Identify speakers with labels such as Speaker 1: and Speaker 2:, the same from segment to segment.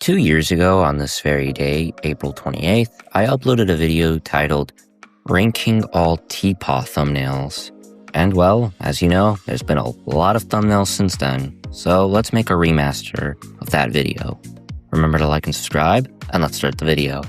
Speaker 1: 2 years ago on this very day, April 28th, I uploaded a video titled Ranking All Teapot Thumbnails. And well, as you know, there's been a lot of thumbnails since then, so let's make a remaster of that video. Remember to like and subscribe, and let's start the video.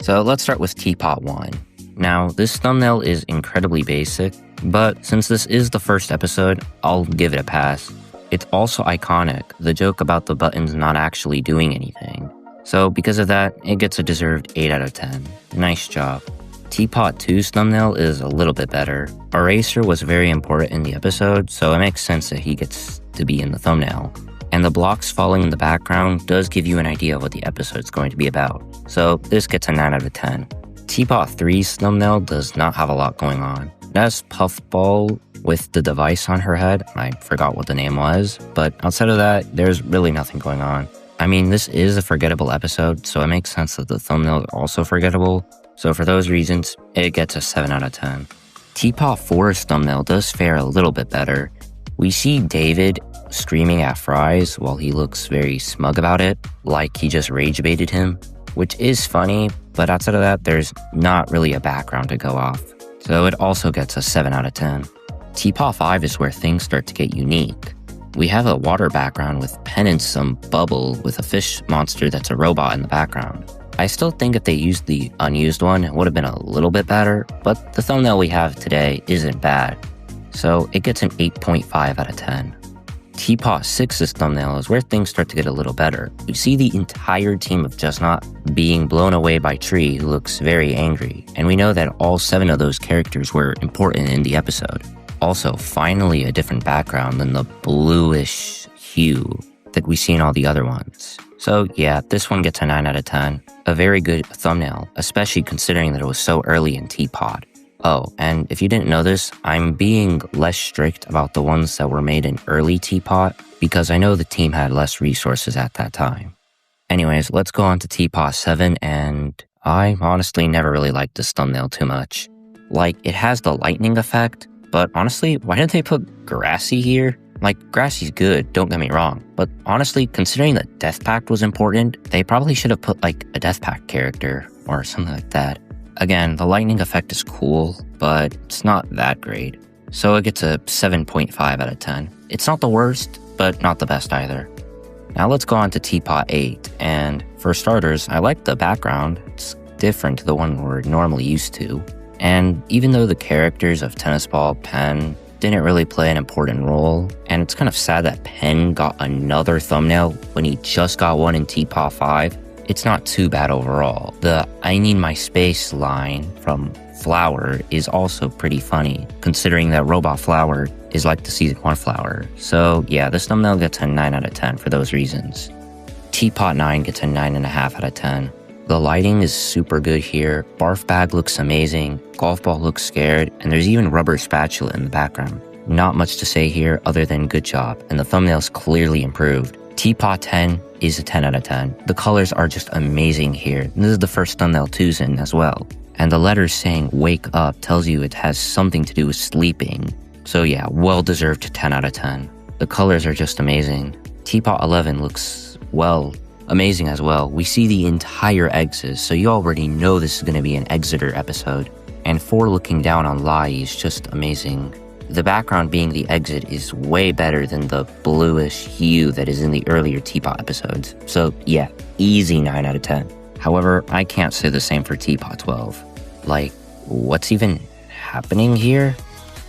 Speaker 1: So let's start with Teapot 1. Now, this thumbnail is incredibly basic, but since this is the first episode, I'll give it a pass. It's also iconic, the joke about the buttons not actually doing anything. So because of that, it gets a deserved 8 out of 10. Nice job. Teapot 2's thumbnail is a little bit better. Eraser was very important in the episode, so it makes sense that he gets to be in the thumbnail. And the blocks falling in the background does give you an idea of what the episode's going to be about. So this gets a 9 out of 10. Teapot 3's thumbnail does not have a lot going on. It has Puffball with the device on her head. I forgot what the name was, but outside of that, there's really nothing going on. I mean, this is a forgettable episode, so it makes sense that the thumbnail is also forgettable. So for those reasons, it gets a 7 out of 10. Teapot 4's thumbnail does fare a little bit better. We see David screaming at Fries while he looks very smug about it, like he just rage baited him, which is funny, but outside of that, there's not really a background to go off. So it also gets a 7 out of 10. Teapot 5 is where things start to get unique. We have a water background with Pen and some bubble with a fish monster that's a robot in the background. I still think if they used the unused one, it would have been a little bit better, but the thumbnail we have today isn't bad. So it gets an 8.5 out of 10. Teapot 6's thumbnail is where things start to get a little better. We see the entire team of Just-Not being blown away by Tree, who looks very angry, and we know that all 7 of those characters were important in the episode. Also, finally a different background than the bluish hue that we see in all the other ones. So yeah, this one gets a 9 out of 10. A very good thumbnail, especially considering that it was so early in Teapot. Oh, and if you didn't know this, I'm being less strict about the ones that were made in early Teapot because I know the team had less resources at that time. Anyways, let's go on to Teapot 7, and I honestly never really liked this thumbnail too much. Like, it has the lightning effect, but honestly, why didn't they put Grassy here? Like, Grassy's good, don't get me wrong, but honestly, considering that Death Pact was important, they probably should have put like a Death Pact character or something like that. Again, the lightning effect is cool, but it's not that great. So it gets a 7.5 out of 10. It's not the worst, but not the best either. Now let's go on to Teapot 8, and for starters, I like the background. It's different to the one we're normally used to. And even though the characters of Tennis Ball, Pen, didn't really play an important role, and it's kind of sad that Pen got another thumbnail when he just got one in Teapot 5, it's not too bad overall. The "I need my space" line from Flower is also pretty funny, considering that Robot Flower is like the Season 1 Flower. So yeah, this thumbnail gets a 9 out of 10 for those reasons. Teapot 9 gets a 9.5 out of 10. The lighting is super good here, Barf Bag looks amazing, Golf Ball looks scared, and there's even Rubber Spatula in the background. Not much to say here other than good job, and the thumbnail's clearly improved. Teapot 10 is a 10 out of 10. The colors are just amazing here. This is the first thumbnail 2's in as well. And the letters saying "wake up" tells you it has something to do with sleeping. So yeah, well-deserved 10 out of 10. The colors are just amazing. Teapot 11 looks, well, amazing as well. We see the entire exits, so you already know this is going to be an Exeter episode. And 4 looking down on Lai is just amazing. The background being the exit is way better than the bluish hue that is in the earlier Teapot episodes. So yeah, easy 9 out of 10. However, I can't say the same for Teapot 12. Like, what's even happening here?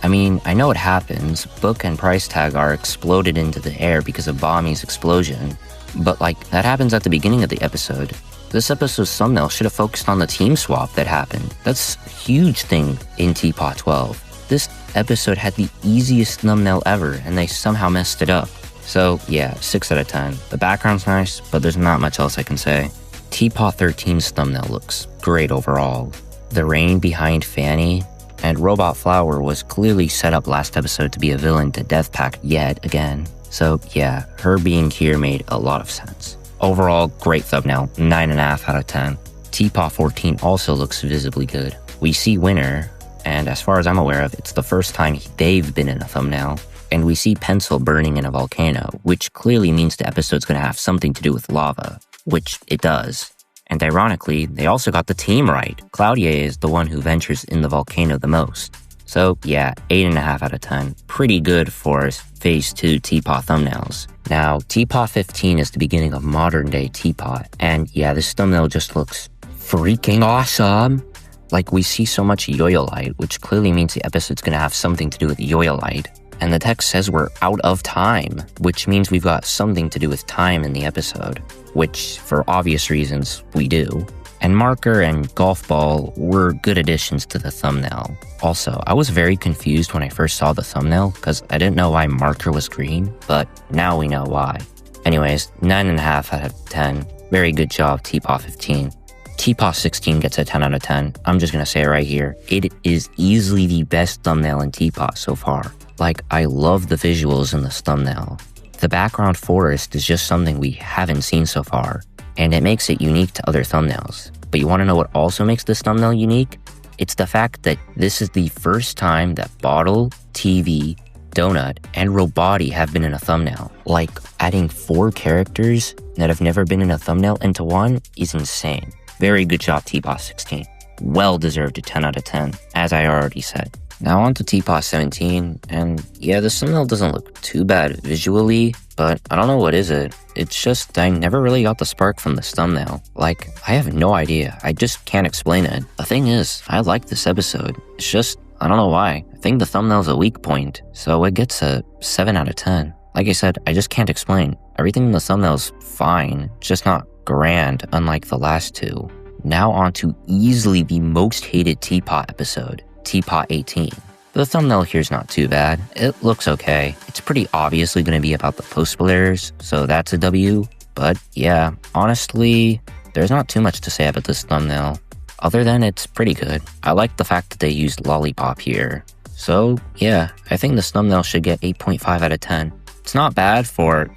Speaker 1: I mean, I know what happens. Book and price tag are exploded into the air because of Bommy's explosion. But like, that happens at the beginning of the episode. This episode's thumbnail should have focused on the team swap that happened. That's a huge thing in Teapot 12. This episode had the easiest thumbnail ever, and they somehow messed it up. So yeah, 6 out of 10. The background's nice, but there's not much else I can say. Teapot 13's thumbnail looks great overall. The rain behind Fanny and Robot Flower was clearly set up last episode to be a villain to Death Pact yet again. So yeah, her being here made a lot of sense. Overall, great thumbnail, 9.5 out of 10. Teapot 14 also looks visibly good. We see Winner, and as far as I'm aware of, it's the first time they've been in a thumbnail. And we see Pencil burning in a volcano, which clearly means the episode's going to have something to do with lava. which it does. And ironically, they also got the team right. Claudia is the one who ventures in the volcano the most. So yeah, 8.5 out of 10. Pretty good for Phase 2 Teapot thumbnails. Now, Teapot 15 is the beginning of modern day Teapot. And yeah, this thumbnail just looks freaking awesome. Like, we see so much yoyolite, which clearly means the episode's gonna have something to do with yoyolite. And the text says we're out of time, which means we've got something to do with time in the episode, which, for obvious reasons, we do. And marker and golf ball were good additions to the thumbnail. Also, I was very confused when I first saw the thumbnail because I didn't know why marker was green, but now we know why. Anyways, 9.5 out of 10. Very good job, Teapot 15. Teapot 16 gets a 10 out of 10. I'm just gonna say it right here. It is easily the best thumbnail in Teapot so far. Like, I love the visuals in this thumbnail. The background forest is just something we haven't seen so far, and it makes it unique to other thumbnails. But you wanna know what also makes this thumbnail unique? It's the fact that this is the first time that Bottle, TV, Donut, and Roboti have been in a thumbnail. Like, adding 4 characters that have never been in a thumbnail into one is insane. Very good job, Teapot 16. Well deserved a 10 out of 10, as I already said. Now on to Teapot 17, and yeah, this thumbnail doesn't look too bad visually, but I don't know what is it. It's just I never really got the spark from this thumbnail. Like, I have no idea. I just can't explain it. The thing is, I like this episode. It's just, I don't know why. I think the thumbnail's a weak point, so it gets a 7 out of 10. Like I said, I just can't explain. Everything in the thumbnail's fine, it's just not grand, unlike the last two. Now on to easily the most hated Teapot episode, Teapot 18. The thumbnail here's not too bad. It looks okay. It's pretty obviously going to be about the post-players, so that's a W. But yeah, honestly, there's not too much to say about this thumbnail, other than it's pretty good. I like the fact that they used Lollipop here. So yeah, I think this thumbnail should get 8.5 out of 10. It's not bad for,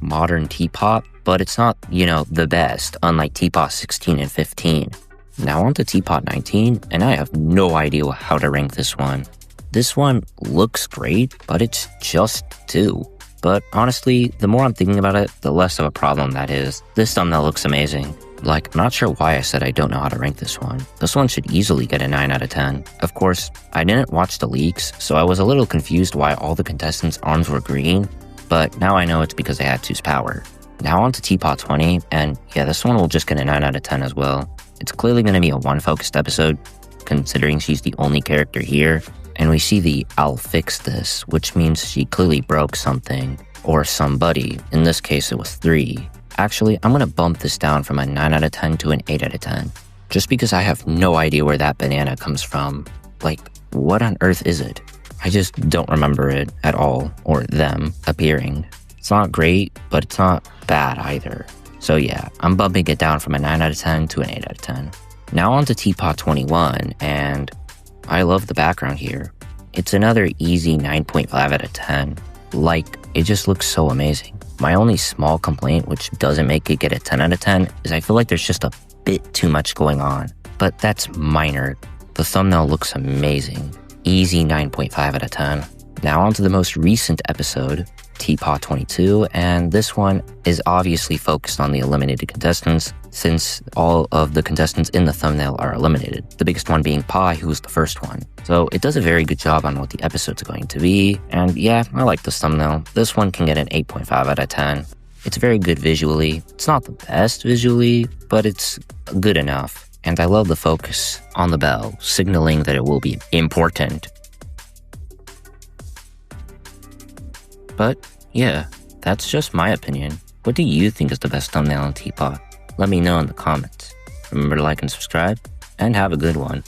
Speaker 1: modern Teapot, but it's not, the best, unlike Teapot 16 and 15. Now on to Teapot 19, and I have no idea how to rank this one. This one looks great, but it's just 2. But honestly, the more I'm thinking about it, the less of a problem that is. This thumbnail looks amazing. Like, I'm not sure why I said I don't know how to rank this one. This one should easily get a 9 out of 10. Of course, I didn't watch the leaks, so I was a little confused why all the contestants' arms were green, but now I know it's because they had Two's power. Now on to Teapot 20, and yeah, this one will just get a 9 out of 10 as well. It's clearly going to be a one-focused episode, considering she's the only character here, and we see the "I'll fix this," which means she clearly broke something, or somebody. In this case, it was 3. Actually, I'm going to bump this down from a 9 out of 10 to an 8 out of 10, just because I have no idea where that banana comes from. Like, what on earth is it? I just don't remember it at all, or them appearing. It's not great, but it's not bad either. So yeah, I'm bumping it down from a 9 out of 10 to an 8 out of 10. Now on to Teapot 21, and I love the background here. It's another easy 9.5 out of 10. Like, it just looks so amazing. My only small complaint, which doesn't make it get a 10 out of 10, is I feel like there's just a bit too much going on. But that's minor. The thumbnail looks amazing. Easy 9.5 out of 10. Now on to the most recent episode, Teapot 22, and this one is obviously focused on the eliminated contestants, since all of the contestants in the thumbnail are eliminated, the biggest one being Pi, who was the first one. So it does a very good job on what the episode's going to be, and yeah, I like this thumbnail. This one can get an 8.5 out of 10. It's very good visually. It's not the best visually, but it's good enough. And I love the focus on the bell, signaling that it will be important. But yeah, that's just my opinion. What do you think is the best thumbnail in Teapot? Let me know in the comments. Remember to like and subscribe, and have a good one.